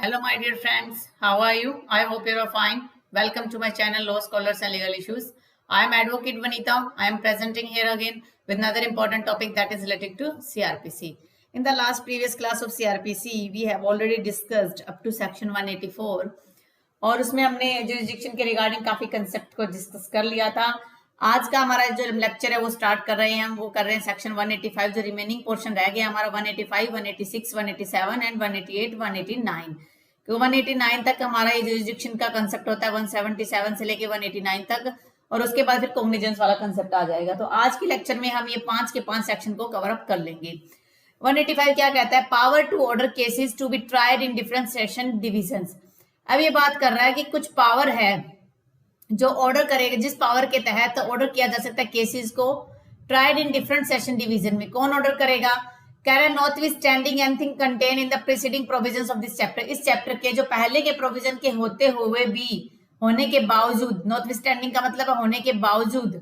Hello, my dear friends. How are you? I hope you are fine. Welcome to my channel, Law Scholars and Legal Issues. I am Advocate Vanita. I am presenting here again with another important topic that is related to CRPC. In the last previous class of CRPC, we have already discussed up to section 184 और उसमें हमने jurisdiction के regarding काफी concept को discuss कर लिया था. आज का हमारा जो लेक्चर है वो स्टार्ट कर रहे हैं हम, वो कर रहे हैं सेक्शन 185. जो रिमेनिंग पोर्शन रह गया हमारा 185, 186, 187 एंड 188, 189. तो 189 तक हमारा ये जुरिस्डिक्शन का कंसेप्ट होता है, 177 से लेके 189 तक, और उसके बाद फिर कॉग्निजेंस वाला कंसेप्ट आ जाएगा. तो आज के लेक्चर में हम ये 5 के 5 सेक्शन को कवर अप कर लेंगे. 185 क्या कहता है? Power to order cases to be tried in different session divisions. अब ये बात कर रहा है कि कुछ पावर है जो ऑर्डर करेगा, जिस पावर के तहत ऑर्डर किया जा सकता है केसेस को tried in different session division में. कौन ऑर्डर करेगा? कह रहा है notwithstanding anything contain in the preceding provisions of this chapter. इस चैप्टर के जो पहले के प्रोविजन के होते हुए भी, होने के बावजूद, नॉटविथस्टैंडिंग का मतलब है होने के बावजूद,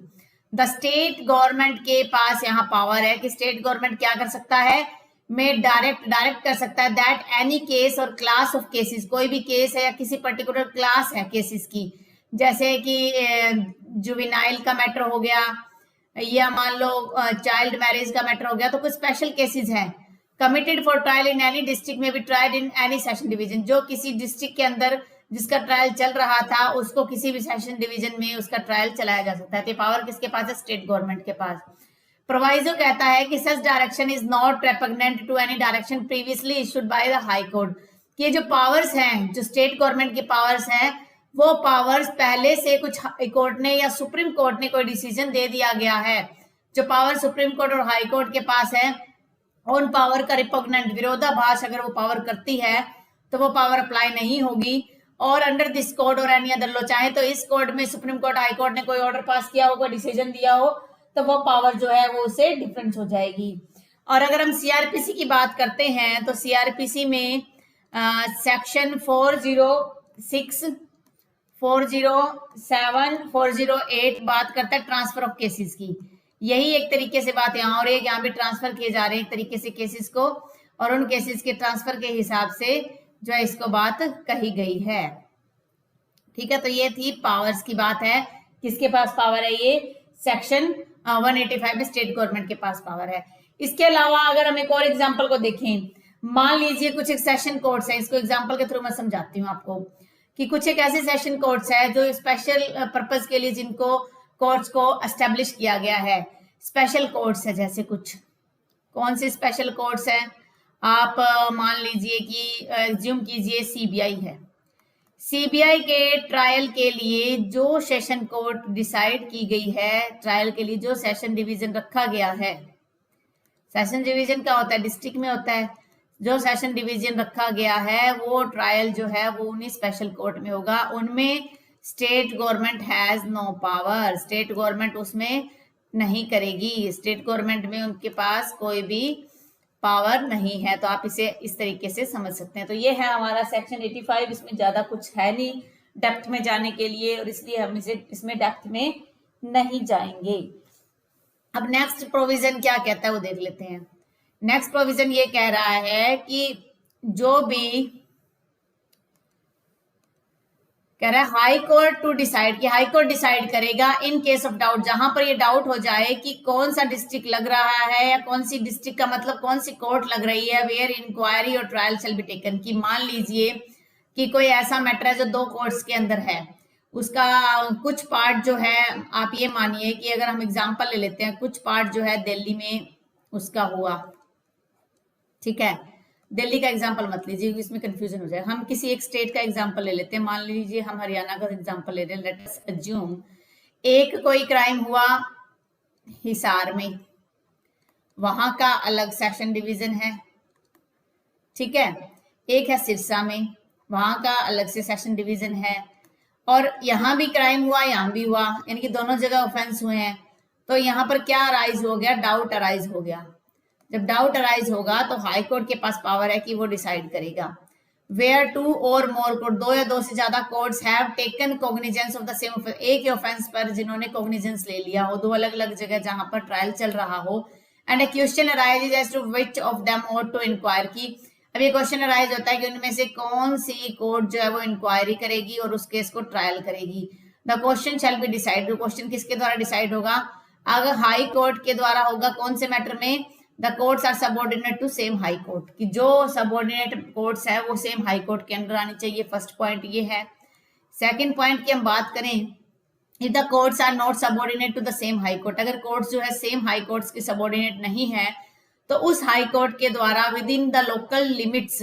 द स्टेट गवर्नमेंट के पास यहाँ पावर है कि स्टेट गवर्नमेंट क्या कर सकता है, में डायरेक्ट कर सकता है दैट एनी केस और क्लास ऑफ केसेस, कोई भी केस है या किसी पर्टिकुलर क्लास है केसेस की, जैसे कि जुवेनाइल का मैटर हो गया या मान लो चाइल्ड मैरिज का मैटर हो गया, तो कुछ स्पेशल केसेस हैं committed for trial in any district में be tried in any session division. जो किसी डिस्ट्रिक्ट के अंदर जिसका ट्रायल चल रहा था उसको किसी भी सेशन डिवीजन में उसका ट्रायल चलाया जा सकता है. तो पावर किसके पास है? स्टेट गवर्नमेंट के पास. प्रोवाइजो कहता है कि such direction is not repugnant to any direction previously issued by the high court. ये जो पावर्स हैं, जो स्टेट गवर्नमेंट के पावर्स हैं, वो पावर्स पहले से कुछ हाई कोर्ट ने या सुप्रीम कोर्ट ने कोई डिसीजन दे दिया गया है. जो पावर सुप्रीम कोर्ट और हाई कोर्ट के पास है, उन पावर का रिपोगनेंट, विरोधाभास अगर वो पावर करती है तो वो पावर अप्लाई नहीं होगी. और अंडर दिस कोड और एनी अदर लॉ, चाहे तो इस कोर्ट में सुप्रीम कोर्ट हाई कोर्ट ने कोई ऑर्डर पास किया हो, कोई डिसीजन दिया हो, तो वो पावर जो है वो उससे डिफरेंस हो जाएगी. और अगर हम सीआरपीसी की बात करते हैं तो सीआरपीसी में सेक्शन 406, 407, 408 बात करता है ट्रांसफर ऑफ केसेस की. यही एक तरीके से बात यहाँ, और एक यहाँ भी ट्रांसफर किए जा रहे हैं एक तरीके से केसेस को, और उन केसेस के ट्रांसफर के हिसाब से जो है इसको बात कही गई है. ठीक है, तो ये थी पावर्स की बात है. किसके पास पावर है? ये सेक्शन 185 में स्टेट गवर्नमेंट के पास पावर है. इसके अलावा अगर हम एक और एग्जाम्पल को देखें, मान लीजिए कुछ एक सेशन कोर्ट्स है, इसको एग्जाम्पल के थ्रू मैं समझाती हूँ आपको कि कुछ एक ऐसे सेशन कोर्ट्स है जो स्पेशल पर्पस के लिए जिनको कोर्ट्स को एस्टेब्लिश किया गया है. स्पेशल कोर्ट्स है, जैसे कुछ कौन से स्पेशल कोर्ट्स है? आप मान लीजिए कि एज्यूम कीजिए सीबीआई है. सीबीआई के ट्रायल के लिए जो सेशन कोर्ट डिसाइड की गई है, ट्रायल के लिए जो सेशन डिवीजन रखा गया है, सेशन डिवीजन क्या होता है? डिस्ट्रिक्ट में होता है. जो सेशन डिवीजन रखा गया है वो ट्रायल जो है वो उन्हीं स्पेशल कोर्ट में होगा. उनमें state government has no power. State government उसमें नहीं करेगी. स्टेट गवर्नमेंट में उनके पास कोई भी पावर नहीं है. तो आप इसे इस तरीके से समझ सकते हैं. तो ये है हमारा सेक्शन 85. इसमें ज्यादा कुछ है नहीं डेप्थ में जाने के लिए, और इसलिए हम इसे इसमें डेप्थ में नहीं जाएंगे. अब नेक्स्ट प्रोविजन क्या कहता है वो देख लेते हैं. नेक्स्ट प्रोविजन ये कह रहा है कि जो भी कह रहा है हाई कोर्ट टू डिसाइड, कि हाई कोर्ट डिसाइड करेगा इन केस ऑफ डाउट, जहां पर ये डाउट हो जाए कि कौन सा डिस्ट्रिक्ट लग रहा है या कौन सी डिस्ट्रिक्ट का मतलब कौन सी कोर्ट लग रही है, वेयर इंक्वायरी और ट्रायल शैल बी टेकन. कि मान लीजिए कि कोई ऐसा मैटर है जो 2 कोर्ट्स के अंदर है, उसका कुछ पार्ट जो है, आप ये मानिए कि अगर हम एग्जाम्पल ले लेते हैं, कुछ पार्ट जो है दिल्ली में उसका हुआ. ठीक है, दिल्ली का एग्जांपल मत लीजिए, इसमें कंफ्यूजन हो जाए. हम किसी एक स्टेट का एग्जांपल ले लेते हैं. मान लीजिए हम हरियाणा का एग्जांपल ले रहे हैं. लेट अस अज्यूम एक कोई क्राइम हुआ हिसार में, वहां का अलग सेशन डिवीजन है. ठीक है, एक है सिरसा में, वहां का अलग से सेशन डिवीजन है. और यहाँ भी क्राइम हुआ, यहाँ भी हुआ, यानी कि दोनों जगह ऑफेंस हुए हैं. तो यहाँ पर क्या अराइज हो गया? डाउट अराइज हो गया. जब डाउट अराइज होगा तो हाई कोर्ट के पास पावर है कि वो डिसाइड करेगा. वेयर 2 और मोर कोर्ट, 2 या 2 से ज्यादा courts have taken cognizance of the same offence, एक ही ऑफेंस पर जिन्होंने कॉग्निजेंस ले लिया हो, 2 अलग अलग जगह जहां पर ट्रायल चल रहा हो. And a question arises as to which of them ought to inquire, की अब ये क्वेश्चन अराइज होता है कि उनमें से कौन सी कोर्ट जो है वो इंक्वायरी करेगी और उस केस को ट्रायल करेगी। The question shall be decide, question किसके द्वारा डिसाइड होगा? अगर हाई कोर्ट के द्वारा होगा, कौन से मैटर में? The courts are subordinate to same high court, कि जो सबऑर्डिनेट कोर्ट्स है वो सेम हाई कोर्ट के अंडर आनी चाहिए। फर्स्ट पॉइंट ये है। सेकंड पॉइंट की हम बात करें, if the courts are not subordinate to the same high court, अगर कोर्ट्स जो है सेम हाई कोर्ट्स के सबऑर्डिनेट नहीं है तो उस हाई कोर्ट के द्वारा within the local limits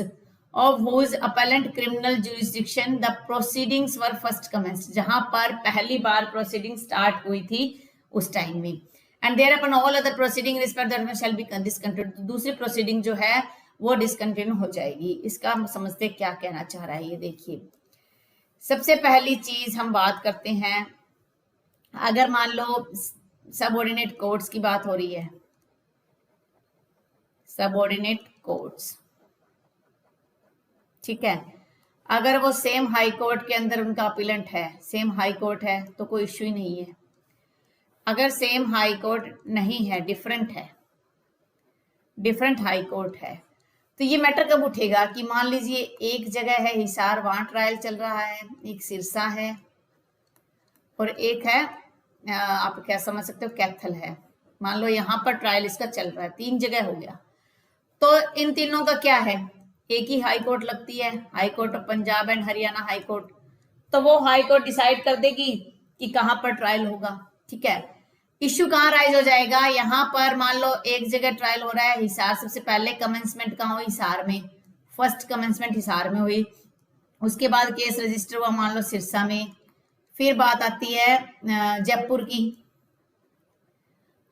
of whose appellate criminal jurisdiction the proceedings were first commenced, जहां पर पहली बार प्रोसीडिंग स्टार्ट हुई थी उस टाइम में, and thereupon all other proceeding respect that shall be discontinued, दूसरी प्रोसीडिंग जो है वो डिसकंटिन्यू हो जाएगी। इसका हम समझते क्या कहना चाह रहा है, ये देखिए। सबसे पहली चीज हम बात करते हैं, अगर मान लो सबऑर्डिनेट कोर्ट्स की बात हो रही है, सबऑर्डिनेट कोर्ट्स, ठीक है, अगर वो सेम हाई कोर्ट के अंदर उनका अपीलेंट है, सेम हाई कोर्ट है तो कोई इश्यू ही नहीं है। अगर सेम हाई कोर्ट नहीं है, डिफरेंट है, डिफरेंट हाई कोर्ट है, तो ये मैटर कब उठेगा कि मान लीजिए एक जगह है हिसार, वहां ट्रायल चल रहा है, एक सिरसा है और एक है आप क्या समझ सकते हो कैथल है। मान लो यहाँ पर ट्रायल इसका चल रहा है, 3 जगह हो गया, तो इन तीनों का क्या है, एक ही हाई कोर्ट लगती है, high court of Punjab and Haryana high court, तो वो हाई कोर्ट डिसाइड कर देगी कि कहाँ पर ट्रायल होगा, ठीक है। इश्यू कहाँ राइज हो जाएगा, यहाँ पर मान लो एक जगह ट्रायल हो रहा है हिसार, सबसे पहले कमेंसमेंट कहाँ हुई, हिसार में, फर्स्ट कमेंसमेंट हिसार में हुई, उसके बाद केस रजिस्टर हुआ मान लो सिरसा में, फिर बात आती है जयपुर की।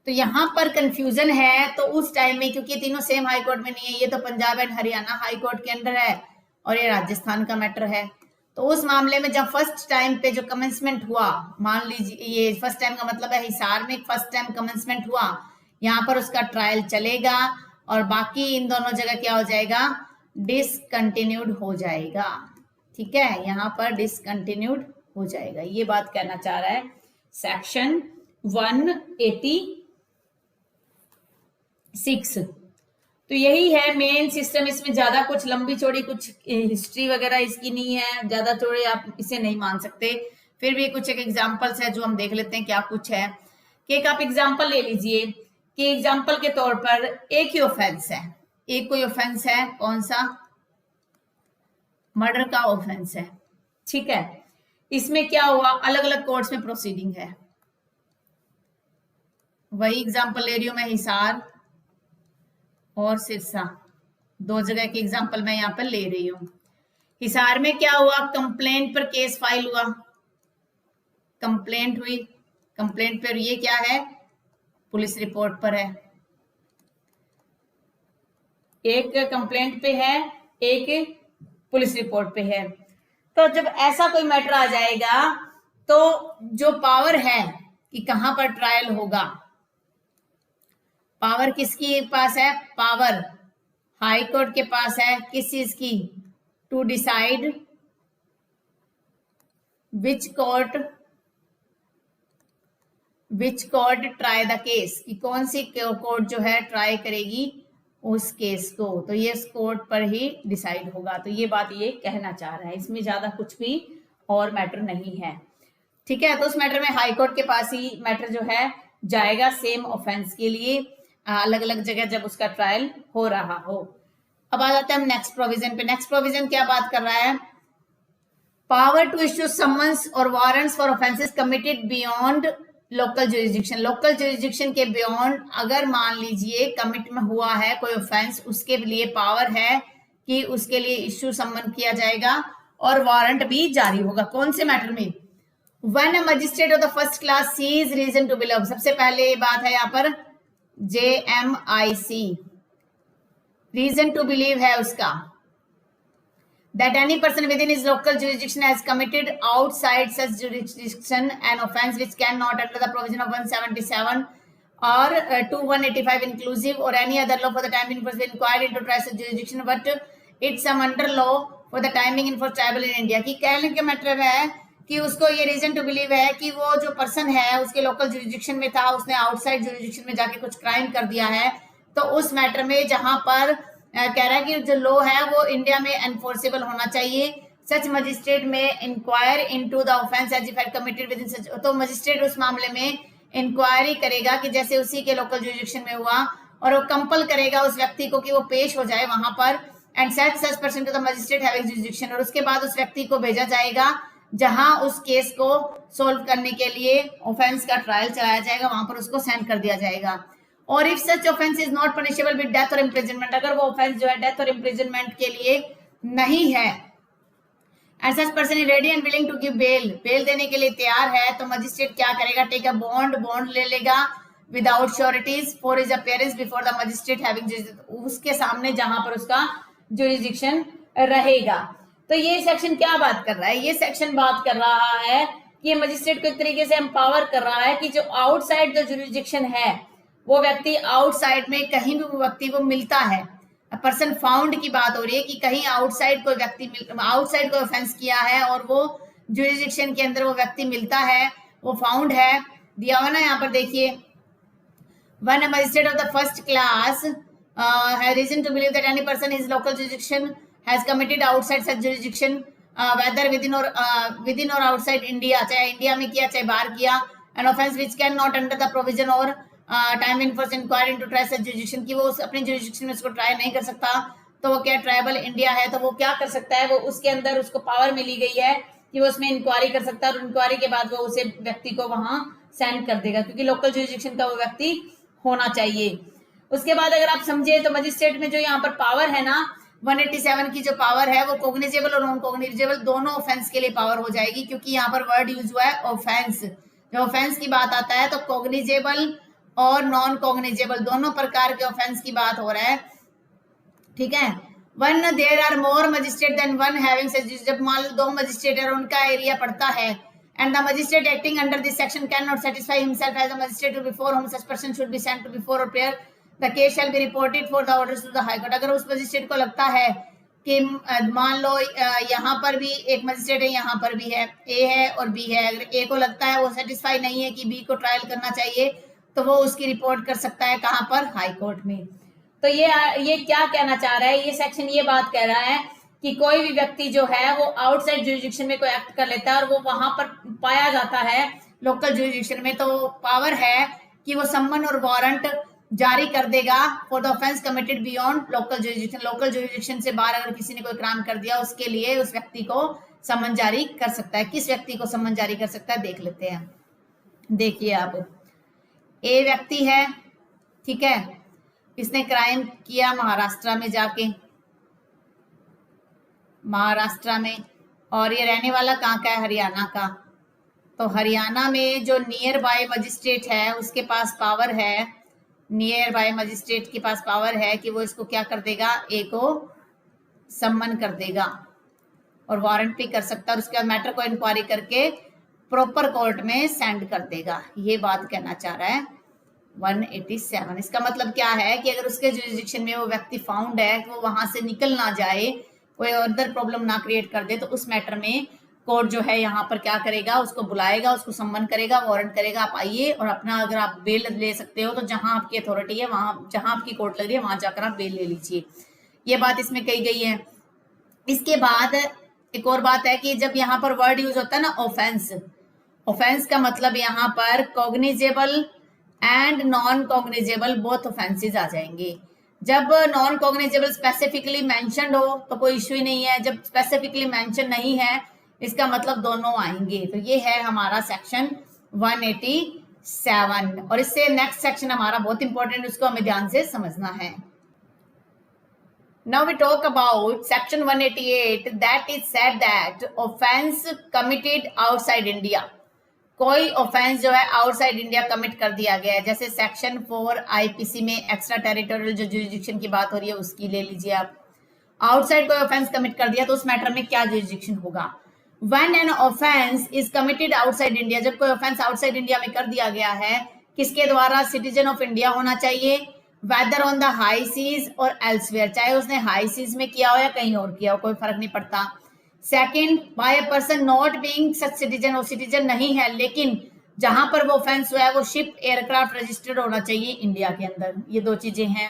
तो यहाँ पर कंफ्यूजन है, तो उस टाइम में क्योंकि ये तीनों सेम हाई कोर्ट में नहीं है, ये तो Punjab and Haryana high court के अंडर है और ये राजस्थान का मैटर है, तो उस मामले में जब फर्स्ट टाइम पे जो कमेंसमेंट हुआ, मान लीजिए ये फर्स्ट टाइम का मतलब है हिसार में फर्स्ट टाइम कमेंसमेंट हुआ, यहाँ पर उसका ट्रायल चलेगा और बाकी इन दोनों जगह क्या हो जाएगा, डिसकंटिन्यूड हो जाएगा, ठीक है, यहाँ पर डिसकंटिन्यूड हो जाएगा। ये बात कहना चाह रहा है सेक्शन 186। तो यही है मेन सिस्टम, इसमें ज्यादा कुछ लंबी चौड़ी कुछ हिस्ट्री वगैरह इसकी नहीं है, ज्यादा चौड़ी आप इसे नहीं मान सकते। फिर भी कुछ एक एग्जांपल्स है जो हम देख लेते हैं क्या कुछ है, कि एक आप एग्जांपल ले लीजिए कि एग्जांपल के तौर पर एक ही ऑफेंस है, एक कोई ऑफेंस है, कौन सा, मर्डर का ऑफेंस है, ठीक है। इसमें क्या हुआ, अलग अलग कोर्ट्स में प्रोसीडिंग है, वही एग्जांपल ले रही हूं मैं, हिसार और सिरसा, 2 जगह के एग्जांपल मैं यहाँ पर ले रही हूं। हिसार में क्या हुआ, कंप्लेंट पर केस फाइल हुआ, कंप्लेंट हुई, कंप्लेंट पर ये क्या है, पुलिस रिपोर्ट पर है, एक कंप्लेंट पे है, एक पुलिस रिपोर्ट पे है। तो जब ऐसा कोई मैटर आ जाएगा तो जो पावर है कि कहां पर ट्रायल होगा, पावर किसके पास है, पावर हाई कोर्ट के पास है, किस चीज की, to decide which court try the case, कि कौन सी कोर्ट जो है ट्राई करेगी उस केस को, तो ये इस कोर्ट पर ही डिसाइड होगा। तो ये बात ये कहना चाह रहा है, इसमें ज्यादा कुछ भी और मैटर नहीं है, ठीक है। तो उस मैटर में हाई कोर्ट के पास ही मैटर जो है जाएगा सेम ऑफेंस के लिए, अलग अलग जगह जब उसका ट्रायल हो रहा हो। अब आ जाते हैं हम नेक्स्ट प्रोविजन पे। नेक्स्ट प्रोविजन क्या बात कर रहा है, पावर टू इश्यू समन्स और warrants for offences committed beyond local jurisdiction, local jurisdiction के बियॉन्ड अगर मान लीजिए कमिट में हुआ है कोई ऑफेंस, उसके लिए पावर है कि उसके लिए इश्यू समन किया जाएगा और वारंट भी जारी होगा। कौन से मैटर में, when a magistrate of the first class sees reason to believe, सबसे पहले बात है यहाँ पर JMIC, रीजन टू बिलीव है उसका, that any person within his local jurisdiction has committed outside such jurisdiction an offence which cannot under the provision of 177 or 2185 inclusive or any other law for the time being be inquired into trial such jurisdiction but it's some under law for the timing in for tribal in India, कि कहने के मतलब है कि उसको ये reason to believe है कि वो जो पर्सन है उसके लोकल जुरिस्डिक्शन में था, उसने आउटसाइड जुरिस्डिक्शन में जाके कुछ क्राइम कर दिया है, तो उस मैटर में जहां पर कह रहा है कि जो लॉ है वो इंडिया में एनफोर्सेबल होना चाहिए। Such magistrate may inquire into the offence as if had committed within such, तो मजिस्ट्रेट उस मामले में इंक्वायरी करेगा कि जैसे उसी के लोकल जुरिडिक्शन में हुआ, और वो कंपल करेगा उस व्यक्ति को कि वो पेश हो जाए वहां पर, and send such person to the magistrate having jurisdiction, और उसके बाद उस व्यक्ति को भेजा जाएगा जहां उस केस को सोल्व करने के लिए ऑफेंस का ट्रायल चलाया जाएगा, वहां पर उसको सेंड कर दिया जाएगा। और if such offence is not punishable with death और इम्प्रिजनमेंट, अगर वो ऑफेंस जो है डेथ और इम्प्रिजनमेंट के लिए नहीं है, and such person is ready and willing to give bail, bail देने के लिए तैयार है, तो मजिस्ट्रेट क्या करेगा, टेक अ बॉन्ड, बॉन्ड ले लेगा without sureties for his appearance before the magistrate having, उसके सामने जहां पर उसका जुरिडिक्शन रहेगा। तो ये सेक्शन क्या बात कर रहा है, ये सेक्शन बात कर रहा है कि मजिस्ट्रेट को एक तरीके से एम्पावर कर रहा है कि जो आउटसाइड जो जुरिडिक्शन है, वो व्यक्ति आउटसाइड में कहीं भी वो व्यक्ति वो मिलता है, पर्सन फाउंड की बात हो रही है कि कहीं आउटसाइड कोई व्यक्ति आउटसाइड कोई ऑफेंस किया है और वो जुरिडिक्शन के अंदर वो व्यक्ति मिलता है, वो फाउंड है, दिया हुआ ना यहाँ पर देखिए, when a magistrate of the first class has reason to believe that any person in his local jurisdiction has committed outside such jurisdiction, whether within or outside India, चाहे इंडिया में किया चाहे बाहर किया, an offense which can not under the provision or time in first inquiry into try such jurisdiction, कि वो अपने jurisdiction में उसको ट्राई नहीं कर सकता, तो वो क्या ट्राइबल इंडिया है, तो वो क्या कर सकता है, वो उसके अंदर उसको पावर मिली गई है कि वो उसमें इंक्वायरी कर सकता है, और इंक्वायरी के बाद वो उसे व्यक्ति को वहां सेंड कर देगा, क्योंकि लोकल जुरिडिक्शन का वो व्यक्ति होना चाहिए। उसके बाद अगर आप समझे तो मजिस्ट्रेट में जो यहाँ पर पावर है ना 187 की जो पावर है वो कोग्निजेबल और नॉन कोग्निजेबल दोनों ऑफेंस के लिए पावर हो जाएगी, क्योंकि यहाँ पर वर्ड यूज हुआ है ऑफेंस। जब ऑफेंस की बात आता है तो कोग्निजेबल और नॉन कोग्निजेबल दोनों प्रकार के ऑफेंस की बात हो रहा है, ठीक है। When there are more magistrate than one having such, जब मान लो 2 मजिस्ट्रेट और उनका एरिया पड़ता है, and the magistrate acting under this section cannot satisfy himself as a magistrate before whom such person should be sent to before or prior the case shall be reported for the orders to the high court। अगर उस magistrate को लगता है कि मान लो यहाँ पर भी एक मजिस्ट्रेट है, यहाँ पर भी है, ए है और बी है, अगर ए को लगता है वो सेटिस्फाई नहीं है कि बी को ट्रायल करना चाहिए, तो वो उसकी रिपोर्ट कर सकता है कहाँ पर, हाई कोर्ट में। तो ये क्या कहना चाह रहा है, ये सेक्शन ये बात कह रहा है कि कोई भी व्यक्ति जो है वो आउटसाइड जुरिडिक्शन में कोई एक्ट कर लेता है और वो वहां पर पाया जाता है लोकल जुरिडिक्शन में, तो पावर है कि वो सम्मन और वारंट जारी कर देगा for the offence committed beyond local jurisdiction. Local jurisdiction से बाहर अगर किसी ने कोई क्राइम कर दिया, उसके लिए उस व्यक्ति को सम्मन जारी कर सकता है। किस व्यक्ति को सम्मन जारी कर सकता है देख लेते हैं। देखिए आप, ए व्यक्ति है, ठीक है, इसने क्राइम किया महाराष्ट्र में जाके, महाराष्ट्र में, और ये रहने वाला कहाँ का है, हरियाणा का। तो हरियाणा में जो नियर बाय मजिस्ट्रेट है उसके पास पावर है, नियर बाय मजिस्ट्रेट के पास पावर है कि वो इसको क्या कर देगा, ए को सम्मन कर देगा और वारंट भी कर सकता है, और उसके बाद मैटर को इंक्वायरी करके प्रॉपर कोर्ट में सेंड कर देगा। ये बात कहना चाह रहा है 187। इसका मतलब क्या है कि अगर उसके जुरिडिक्शन में वो व्यक्ति फाउंड है, वो वहां से निकल ना जाए, कोई अदर प्रॉब्लम ना क्रिएट कर दे, तो उस मैटर में कोर्ट जो है यहाँ पर क्या करेगा, उसको बुलाएगा, उसको सम्मन करेगा, वारंट करेगा, आप आइए और अपना, अगर आप बेल ले सकते हो तो जहां आपकी अथॉरिटी है, वहां जहां आपकी कोर्ट लग रही है वहां जाकर आप बेल ले लीजिए। ये बात इसमें कही गई है। इसके बाद एक और बात है कि जब यहाँ पर वर्ड यूज होता है ना ऑफेंस, ऑफेंस का मतलब यहाँ पर cognizable and non cognizable both offences आ जाएंगे। जब नॉन कॉग्निजेबल स्पेसिफिकली मेंशन्ड हो तो कोई इश्यू ही नहीं है, जब स्पेसिफिकली मेंशन नहीं है इसका मतलब दोनों आएंगे। तो ये है हमारा सेक्शन 187, और इससे नेक्स्ट सेक्शन हमारा बहुत इंपॉर्टेंट, उसको हमें ध्यान से समझना है। Now we talk about section 188 that is said that offense committed outside India, कोई ऑफेंस जो है आउटसाइड इंडिया कमिट कर दिया गया है, जैसे सेक्शन 4 आईपीसी में एक्स्ट्रा टेरिटोरियल जो जुरिडिक्शन की बात हो रही है उसकी ले लीजिए आप। आउटसाइड कोई ऑफेंस कमिट कर दिया तो उस मैटर में क्या जुरिडिक्शन होगा। When an offense is committed outside India, जब कोई ऑफेंस आउटसाइड इंडिया में कर दिया गया है, किसके द्वारा, सिटीजन ऑफ इंडिया होना चाहिए, whether on the high seas और एल्सवेयर, चाहे उसने हाई सीज में किया हो या कहीं और किया हो, कोई फर्क नहीं पड़ता। Second, by a person not being such citizen, वो सिटीजन नहीं है लेकिन जहां पर वो ऑफेंस हुआ है वो शिप एयरक्राफ्ट रजिस्टर्ड होना चाहिए इंडिया के अंदर। ये 2 चीजें हैं।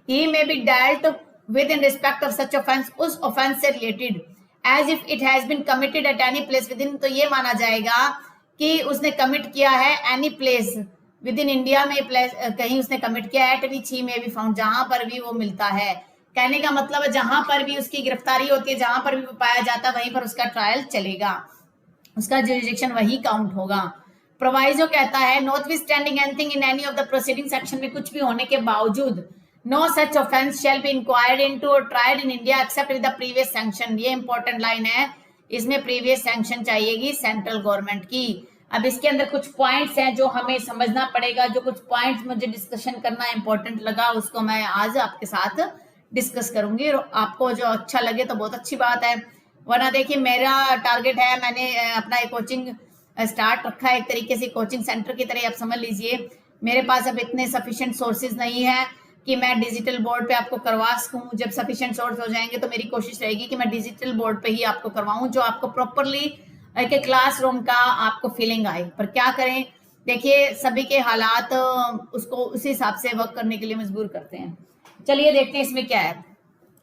He may be dealt with in respect of such offence, उस ऑफेंस से related, as if it has been committed at any place within, तो ये माना जाएगा कि उसने कमिट किया है any place within India में, प्लेस कहीं उसने कमिट किया है, एट विच ही में बी फाउंड, जहां पर भी वो मिलता है। कहने का मतलब है जहां पर भी उसकी गिरफ्तारी होती है, जहां पर भी वो पाया जाता है, वहीं पर उसका ट्रायल चलेगा, उसका जुरिडिक्शन वही काउंट होगा। प्रोवाइजो कहता है not standing anything in any of the proceeding section में कुछ भी होने के बावजूद, no such offence shall be inquired into or tried in India except with the previous sanction. ये इंपॉर्टेंट लाइन है, इसमें प्रीवियस सैंक्शन चाहिएगी सेंट्रल गवर्नमेंट की। अब इसके अंदर कुछ पॉइंट्स हैं जो हमें समझना पड़ेगा, जो कुछ पॉइंट्स मुझे डिस्कशन करना इंपॉर्टेंट लगा उसको मैं आज आपके साथ डिस्कस करूंगी, और आपको जो अच्छा लगे तो बहुत अच्छी बात है, वरना देखिए मेरा टारगेट है, मैंने अपना एक कोचिंग स्टार्ट रखा है, एक तरीके से कोचिंग सेंटर की तरह आप समझ लीजिए। मेरे पास अब इतने सफिशिएंट सोर्सेज नहीं है कि मैं डिजिटल बोर्ड पे आपको करवा सकूं। जब सफिशिएंट सोर्स हो जाएंगे तो मेरी कोशिश रहेगी कि मैं डिजिटल बोर्ड पे ही आपको करवाऊं, जो आपको प्रॉपरली एक क्लासरूम का आपको फीलिंग आए। पर क्या करें, देखिए सभी के हालात उसको उसी हिसाब से वर्क करने के लिए मजबूर करते हैं। चलिए देखते हैं इसमें क्या है।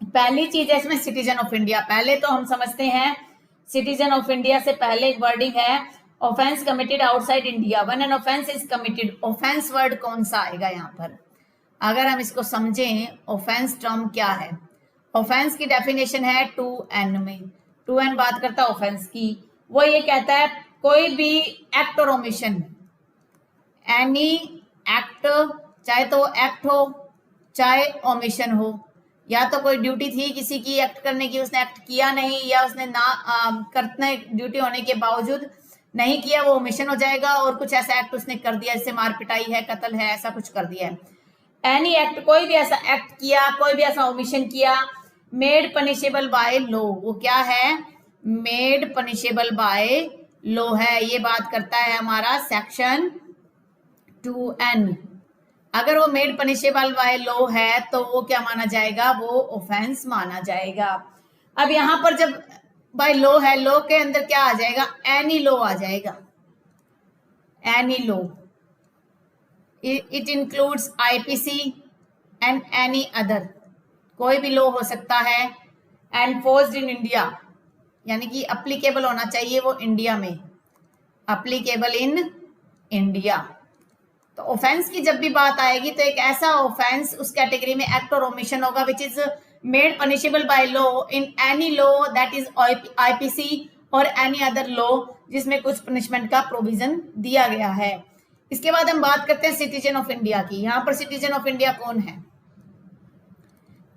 पहली चीज है इसमें सिटीजन ऑफ इंडिया। पहले तो हम समझते हैं सिटीजन ऑफ इंडिया से पहले एक वर्डिंग है offence committed outside India. When an offence is committed, offence word कौन सा आएगा यहाँ पर, अगर हम इसको समझें ऑफेंस टर्म क्या है। ऑफेंस की डेफिनेशन है 2N में, 2N बात करता है ऑफेंस की। वो ये कहता है कोई भी एक्ट और ओमिशन, एनी एक्ट, चाहे तो एक्ट हो चाहे ओमिशन हो, या तो कोई ड्यूटी थी किसी की एक्ट करने की, उसने एक्ट किया नहीं, या उसने ना करने ड्यूटी होने के बावजूद नहीं किया, वो ओमिशन हो जाएगा। और कुछ ऐसा एक्ट उसने कर दिया जैसे मार पिटाई है, कत्ल है, ऐसा कुछ कर दिया है। एनी एक्ट, कोई भी ऐसा एक्ट किया, कोई भी ऐसा ओमिशन किया, मेड पनिशेबल बाय लॉ, वो क्या है, मेड पनिशेबल बाय लॉ है। ये बात करता है हमारा सेक्शन 2N। अगर वो मेड पनिशेबल बाय लॉ है तो वो क्या माना जाएगा, वो ऑफेंस माना जाएगा। अब यहां पर जब बाय लॉ है, लॉ के अंदर क्या आ जाएगा, एनी लॉ आ जाएगा, any law. It includes IPC and any other, कोई भी लॉ हो सकता है। एनफोर्स्ड इन इंडिया, यानी कि अप्लीकेबल होना चाहिए वो इंडिया में, अप्लीकेबल इन इंडिया। तो ऑफेंस की जब भी बात आएगी तो एक ऐसा ऑफेंस उस कैटेगरी में एक्ट और ओमिशन होगा which is made punishable by law in any law that is IPC और एनी अदर लॉ जिसमें कुछ पनिशमेंट का प्रोविजन दिया गया है। इसके बाद हम बात करते हैं सिटीजन ऑफ इंडिया की। यहाँ पर सिटीजन ऑफ इंडिया कौन है,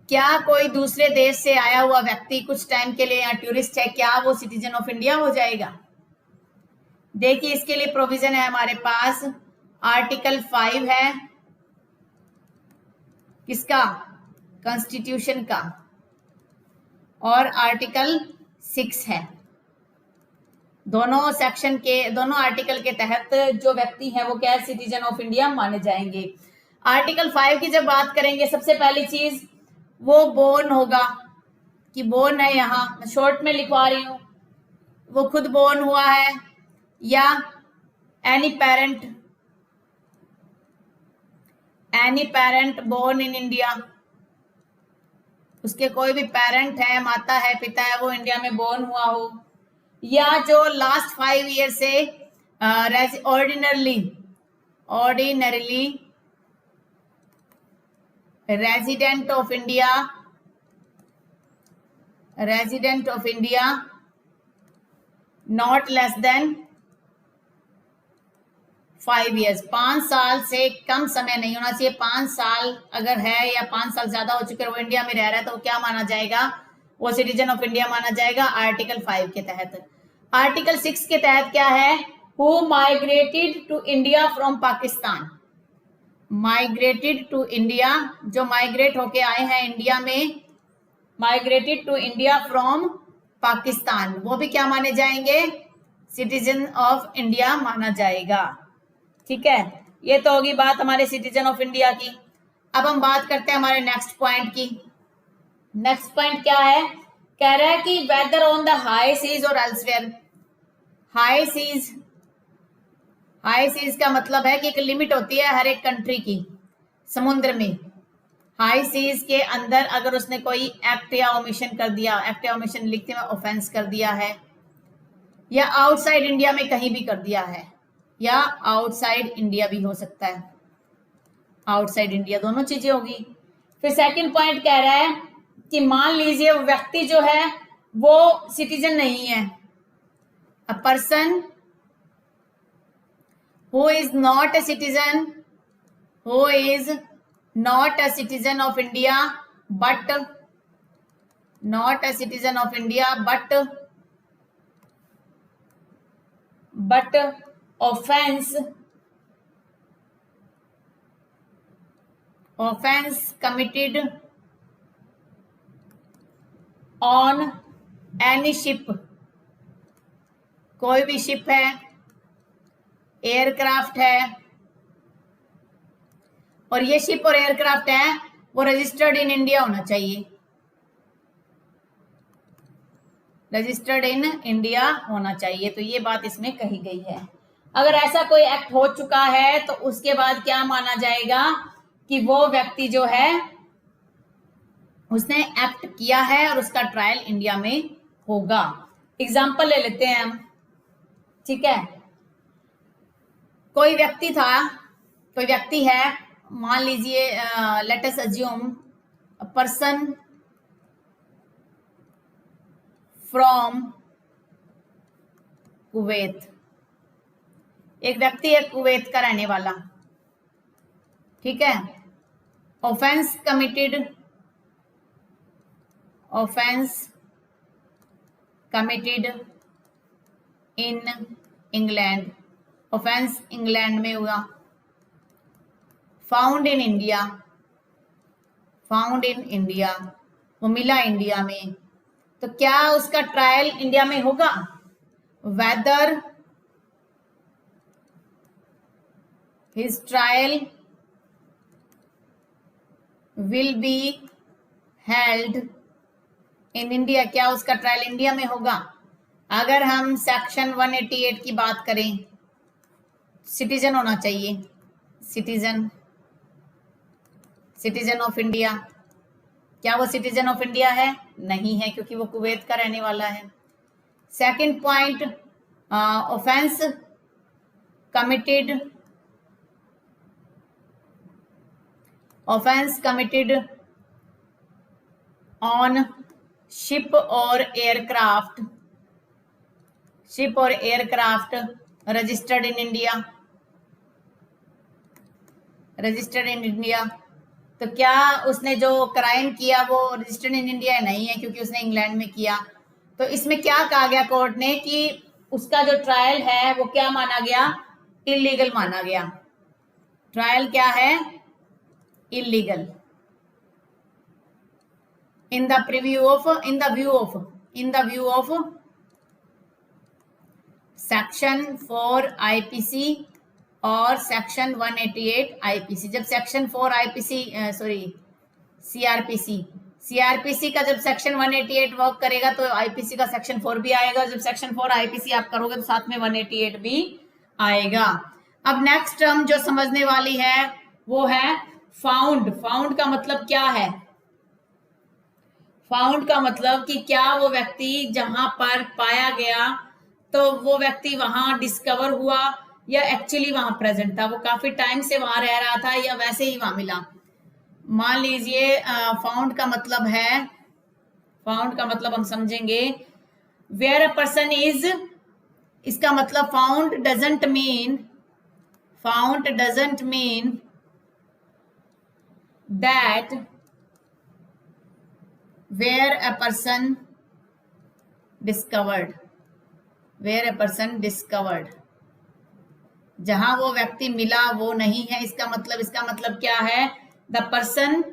क्या कोई दूसरे देश से आया हुआ व्यक्ति कुछ टाइम के लिए यहाँ टूरिस्ट है, क्या वो सिटीजन ऑफ इंडिया हो जाएगा। देखिए इसके लिए प्रोविजन है हमारे पास, आर्टिकल 5 है किसका, कॉन्स्टिट्यूशन का, और आर्टिकल 6 है। दोनों सेक्शन के, दोनों आर्टिकल के तहत जो व्यक्ति है वो क्या, सिटीजन ऑफ इंडिया माने जाएंगे। आर्टिकल 5 की जब बात करेंगे, सबसे पहली चीज वो बोर्न होगा, कि बोर्न है, यहाँ मैं शॉर्ट में लिखवा रही हूं, वो खुद बोर्न हुआ है, या any parent born in India, उसके कोई भी पेरेंट है, माता है, पिता है, वो इंडिया में बोर्न हुआ हो, या जो लास्ट 5 ईयर से ordinarily resident of India not less than 5 years, 5 साल से कम समय नहीं होना चाहिए। 5 साल अगर है या 5 साल ज्यादा हो चुके वो इंडिया में रह रहा है तो क्या माना जाएगा, वो सिटीजन ऑफ इंडिया माना जाएगा आर्टिकल 5 के तहत। आर्टिकल 6 के तहत क्या है, who migrated to India from Pakistan, migrated to India, जो माइग्रेट होके आए हैं इंडिया में, migrated to India from Pakistan, वो भी क्या माने जाएंगे, सिटीजन ऑफ इंडिया माना जाएगा। ठीक है, ये तो होगी बात हमारे सिटीजन ऑफ इंडिया की। अब हम बात करते हैं हमारे नेक्स्ट पॉइंट की। नेक्स्ट पॉइंट क्या है, कह रहा है कि whether on the high seas और एल्सवेयर। हाई सीज का मतलब है कि एक लिमिट होती है हर एक कंट्री की, समुद्र में, हाई सीज के अंदर अगर उसने कोई एक्ट या ओमिशन कर दिया, एक्ट या ओमिशन लिखते में ऑफेंस कर दिया है, या आउटसाइड इंडिया में कहीं भी कर दिया है, या आउटसाइड इंडिया भी हो सकता है, आउटसाइड इंडिया दोनों चीजें होगी। फिर सेकंड पॉइंट कह रहा है कि मान लीजिए व्यक्ति जो है वो सिटीजन नहीं है, a person who is not a citizen, who is not a citizen of India, but not a citizen of India, but offense committed on any ship, कोई भी शिप है, एयरक्राफ्ट है, और ये शिप और एयरक्राफ्ट है वो रजिस्टर्ड इन इंडिया होना चाहिए, रजिस्टर्ड इन इंडिया होना चाहिए। तो ये बात इसमें कही गई है। अगर ऐसा कोई एक्ट हो चुका है तो उसके बाद क्या माना जाएगा कि वो व्यक्ति जो है उसने एक्ट किया है और उसका ट्रायल इंडिया में होगा। एग्जाम्पल ले लेते हैं हम, ठीक है। कोई व्यक्ति था, कोई व्यक्ति है, मान लीजिए let us assume a person from Kuwait, एक व्यक्ति है कुवैत का रहने वाला, ठीक है। Offence committed in England, offence England में हुआ। फाउंड इन इंडिया, वो मिला इंडिया में, तो क्या उसका ट्रायल इंडिया में होगा? Weather his trial will be held in India, क्या उसका ट्रायल इंडिया में होगा? अगर हम सेक्शन 188 की बात करें, सिटीजन होना चाहिए, सिटीजन ऑफ इंडिया, क्या वो सिटीजन ऑफ इंडिया है? नहीं है, क्योंकि वो कुवैत का रहने वाला है। Second point, offence committed on ship और एयरक्राफ्ट रजिस्टर्ड इन इंडिया, तो क्या उसने जो क्राइम किया वो रजिस्टर्ड इन इंडिया नहीं है, क्योंकि उसने इंग्लैंड में किया। तो इसमें क्या कहा गया कोर्ट ने कि उसका जो ट्रायल है वो क्या माना गया? इलीगल माना गया। ट्रायल क्या है? Illegal. in the view of section 4 IPC और सेक्शन 188 आईपीसी। जब सेक्शन 4 आईपीसी सीआरपीसी का जब सेक्शन 188 वर्क करेगा तो आईपीसी का सेक्शन 4 भी आएगा। जब सेक्शन 4 आईपीसी आप करोगे तो साथ में 188 भी आएगा। अब नेक्स्ट टर्म जो समझने वाली है वो है फाउंड। फाउंड का मतलब क्या है? फाउंड का मतलब कि क्या वो व्यक्ति जहां पर पाया गया तो वो व्यक्ति वहां डिस्कवर हुआ या एक्चुअली वहां प्रेजेंट था, वो काफी टाइम से वहां रह रहा था या वैसे ही वहां मिला। मान लीजिए फाउंड का मतलब है, फाउंड का मतलब हम समझेंगे वेयर अ पर्सन इज, इसका मतलब found doesn't mean that where a person discovered, जहां वो व्यक्ति मिला वो नहीं है। इसका मतलब क्या है? The person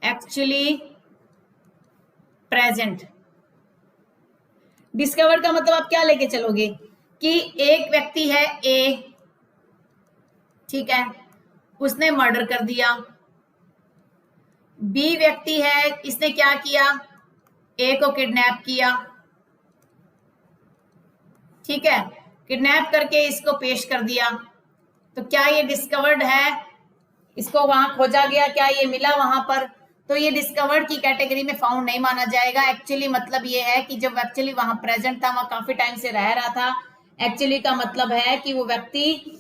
actually present. Discover का मतलब आप क्या लेके चलोगे कि एक व्यक्ति है ए, ठीक है, उसने मर्डर कर दिया। बी व्यक्ति है, इसने क्या किया? ए को किडनैप किया, ठीक है, किडनैप करके इसको पेश कर दिया। तो क्या ये डिस्कवर्ड है, इसको वहां खोजा गया, क्या ये मिला वहां पर, तो ये डिस्कवर्ड की कैटेगरी में फाउंड नहीं माना जाएगा। एक्चुअली मतलब ये है कि जब एक्चुअली वहां प्रेजेंट था, वहां काफी टाइम से रह रहा था, एक्चुअली का मतलब है कि वो व्यक्ति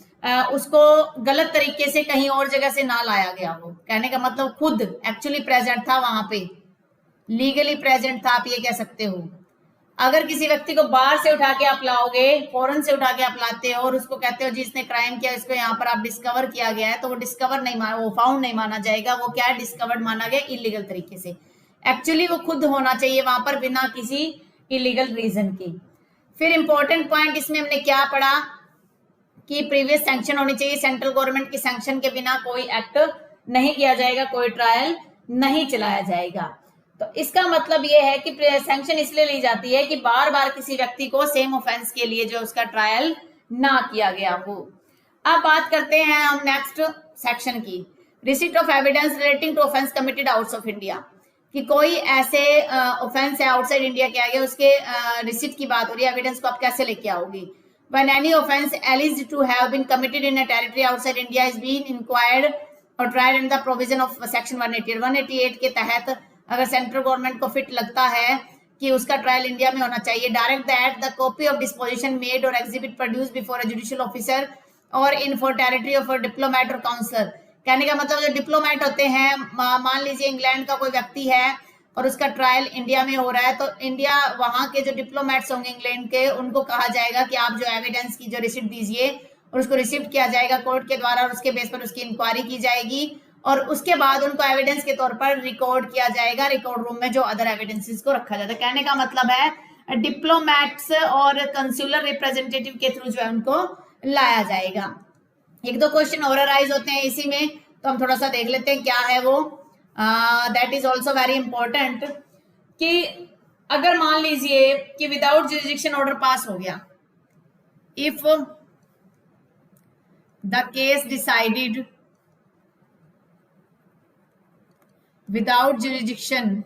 उसको गलत तरीके से कहीं और जगह से ना लाया गया हो। कहने का मतलब खुद एक्चुअली प्रेजेंट था वहां पे, लीगली प्रेजेंट था, आप ये कह सकते हो। अगर किसी व्यक्ति को बाहर से उठा के आप लाओगे, फॉरेन से उठा के आप लाते हो और उसको कहते हो जिसने क्राइम किया इसको यहाँ पर आप डिस्कवर किया गया है, तो वो डिस्कवर नहीं माना, वो फाउंड नहीं माना जाएगा। वो क्या है, डिस्कवर्ड माना गया इलीगल तरीके से। एक्चुअली वो खुद होना चाहिए वहां पर बिना किसी इलीगल रीजन के। फिर इंपॉर्टेंट पॉइंट इसमें हमने क्या पढ़ा कि प्रीवियस सैंक्शन होनी चाहिए। सेंट्रल गवर्नमेंट की सैंक्शन के बिना कोई एक्ट नहीं किया जाएगा, कोई ट्रायल नहीं चलाया जाएगा। तो इसका मतलब ये है कि सैंक्शन इसलिए ली जाती है कि बार बार किसी व्यक्ति को सेम ऑफेंस के लिए जो उसका ट्रायल ना किया गया हो। अब बात करते हैं हम नेक्स्ट सेक्शन की, receipt of evidence relating to offence committed outside of India. कि कोई ऐसे ऑफेंस है आउटसाइड इंडिया किया गया, उसके रिसीट की बात हो रही है, एविडेंस को आप कैसे लेके आओगे। When any offence alleged to have been committed in a territory outside India is being inquired or tried in the provision of section 188 188 के तहत अगर सेंट्रल गवर्नमेंट को फिट लगता है कि उसका ट्रायल इंडिया में होना चाहिए, direct that the copy of deposition made or exhibit produced before a judicial officer or in for territory of diplomat or counsellor. कहने का मतलब जो डिप्लोमेट होते हैं, मान लीजिए इंग्लैंड का कोई व्यक्ति है और उसका ट्रायल इंडिया में हो रहा है, तो इंडिया वहां के जो डिप्लोमेट्स होंगे इंग्लैंड के, उनको कहा जाएगा कि आप जो एविडेंस की जो रिसिप्ट दीजिए, और उसको रिसिप्ट किया जाएगा कोर्ट के द्वारा और उसके बेस पर उसकी इंक्वायरी की जाएगी और उसके बाद उनको एविडेंस के तौर पर रिकॉर्ड किया जाएगा रिकॉर्ड रूम में, जो अदर एविडेंसेस को रखा जाता है। कहने का मतलब है डिप्लोमेट्स और कंसुलर रिप्रेजेंटेटिव के थ्रू जो है उनको लाया जाएगा। एक दो क्वेश्चन और अराइज होते हैं इसी में, तो हम थोड़ा सा देख लेते हैं क्या है वो। That is also very important कि अगर मान लीजिए कि विदाउट जुरिडिक्शन ऑर्डर पास हो गया, if the case decided without jurisdiction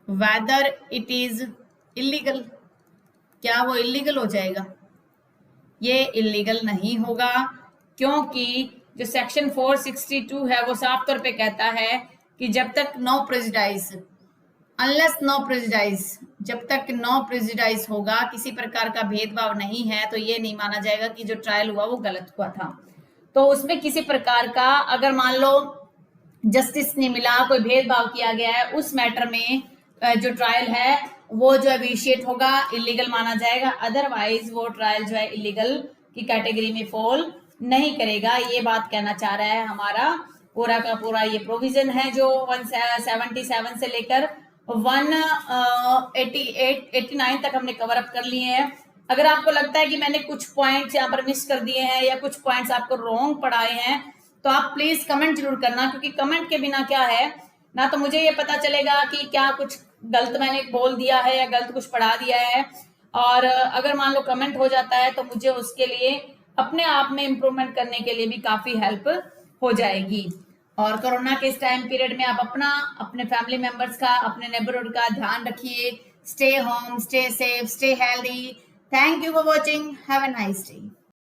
whether it is illegal, क्या वो इलीगल हो जाएगा? ये इलीगल नहीं होगा, क्योंकि जो सेक्शन 462 है वो साफ तौर पे कहता है कि जब तक no prejudice, unless no prejudice, जब तक नो प्रेजुडाइज होगा, किसी प्रकार का भेदभाव नहीं है, तो ये नहीं माना जाएगा कि जो ट्रायल हुआ वो गलत हुआ था। तो उसमें किसी प्रकार का अगर मान लो जस्टिस नहीं मिला, कोई भेदभाव किया गया है, उस मैटर में जो ट्रायल है वो जो इनिशिएट होगा इलीगल माना जाएगा। अदरवाइज वो ट्रायल जो है इलीगल की कैटेगरी में फॉल नहीं करेगा। ये बात कहना चाह रहा है हमारा पूरा का पूरा ये प्रोविजन है जो 177 से लेकर 189 तक हमने कवर अप कर लिए हैं। अगर आपको लगता है कि मैंने कुछ पॉइंट्स यहाँ पर मिस कर दिए हैं या कुछ पॉइंट्स आपको रॉन्ग पढ़ाए हैं, तो आप प्लीज कमेंट जरूर करना, क्योंकि कमेंट के बिना क्या है ना, तो मुझे ये पता चलेगा कि क्या कुछ गलत मैंने बोल दिया है या गलत कुछ पढ़ा दिया है। और अगर मान लो कमेंट हो जाता है तो मुझे उसके लिए अपने आप में इम्प्रूवमेंट करने के लिए भी काफी हेल्प हो जाएगी। और कोरोना के इस टाइम पीरियड में आप अपना, अपने फैमिली मेंबर्स का, अपने नेबरहुड का ध्यान रखिए। Stay home, stay safe, stay healthy. Thank you for watching. Have a nice day.